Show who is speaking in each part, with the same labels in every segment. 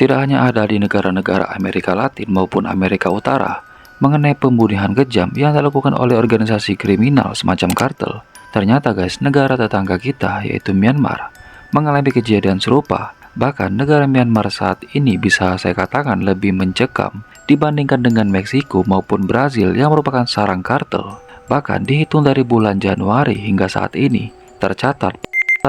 Speaker 1: tidak hanya ada di negara-negara Amerika Latin maupun Amerika Utara mengenai pembunuhan kejam yang dilakukan oleh organisasi kriminal semacam kartel. Ternyata guys, negara tetangga kita yaitu Myanmar mengalami kejadian serupa. Bahkan negara Myanmar saat ini bisa saya katakan lebih mencekam dibandingkan dengan Meksiko maupun Brazil yang merupakan sarang kartel. Bahkan dihitung dari bulan Januari hingga saat ini, tercatat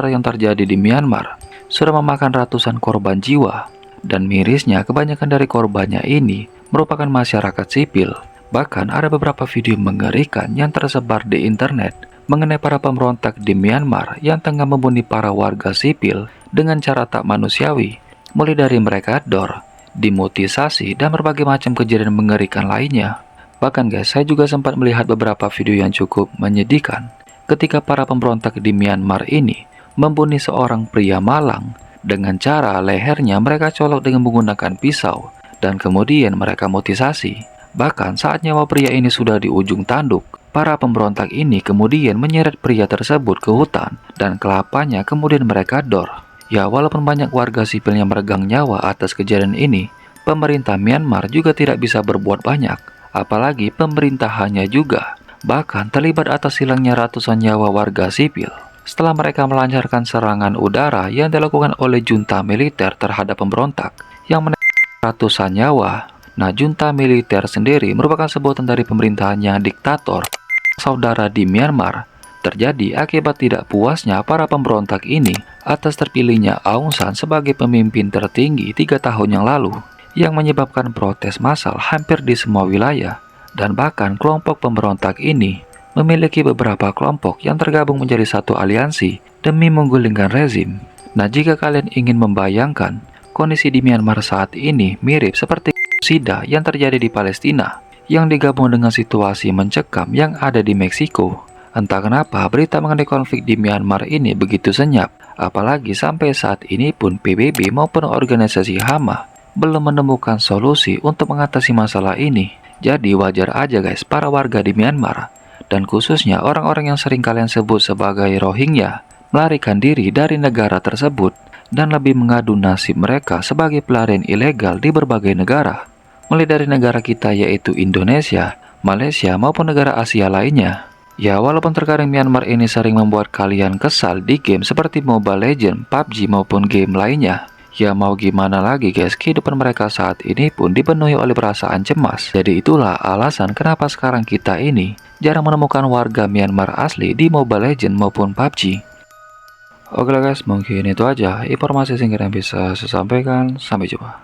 Speaker 1: yang terjadi di Myanmar sudah memakan ratusan korban jiwa. Dan mirisnya kebanyakan dari korbannya ini merupakan masyarakat sipil. Bahkan ada beberapa video mengerikan yang tersebar di internet mengenai para pemberontak di Myanmar yang tengah membunuh para warga sipil dengan cara tak manusiawi, mulai dari mereka dor, dimutilasi, dan berbagai macam kejadian mengerikan lainnya. Bahkan guys, saya juga sempat melihat beberapa video yang cukup menyedihkan ketika para pemberontak di Myanmar ini membunuh seorang pria malang dengan cara lehernya mereka colok dengan menggunakan pisau dan kemudian mereka mutilasi. Bahkan saat nyawa pria ini sudah di ujung tanduk, para pemberontak ini kemudian menyeret pria tersebut ke hutan dan kelapanya kemudian mereka dor. Ya, walaupun banyak warga sipil yang meregang nyawa atas kejadian ini, pemerintah Myanmar juga tidak bisa berbuat banyak. Apalagi pemerintahannya juga bahkan terlibat atas hilangnya ratusan nyawa warga sipil setelah mereka melancarkan serangan udara yang dilakukan oleh junta militer terhadap pemberontak yang menewaskan ratusan nyawa. Nah, junta militer sendiri merupakan sebutan dari pemerintahan yang diktator saudara di Myanmar, terjadi akibat tidak puasnya para pemberontak ini atas terpilihnya Aung San sebagai pemimpin tertinggi 3 tahun yang lalu, yang menyebabkan protes massal hampir di semua wilayah. Dan bahkan kelompok pemberontak ini memiliki beberapa kelompok yang tergabung menjadi satu aliansi demi menggulingkan rezim. Nah, jika kalian ingin membayangkan kondisi di Myanmar saat ini mirip seperti genosida yang terjadi di Palestina yang digabung dengan situasi mencekam yang ada di Meksiko. Entah kenapa berita mengenai konflik di Myanmar ini begitu senyap, apalagi sampai saat ini pun PBB maupun organisasi HAMA belum menemukan solusi untuk mengatasi masalah ini. Jadi wajar aja guys para warga di Myanmar, dan khususnya orang-orang yang sering kalian sebut sebagai Rohingya, melarikan diri dari negara tersebut dan lebih mengadu nasib mereka sebagai pelarian ilegal di berbagai negara, mulai dari negara kita yaitu Indonesia, Malaysia maupun negara Asia lainnya. Ya, walaupun terkadang Myanmar ini sering membuat kalian kesal di game seperti Mobile Legends, PUBG maupun game lainnya, ya mau gimana lagi guys, kehidupan mereka saat ini pun dipenuhi oleh perasaan cemas. Jadi itulah alasan kenapa sekarang kita ini jarang menemukan warga Myanmar asli di Mobile Legends maupun PUBG. Oke lah guys, mungkin itu aja informasi singkat yang bisa saya sampaikan. Sampai jumpa.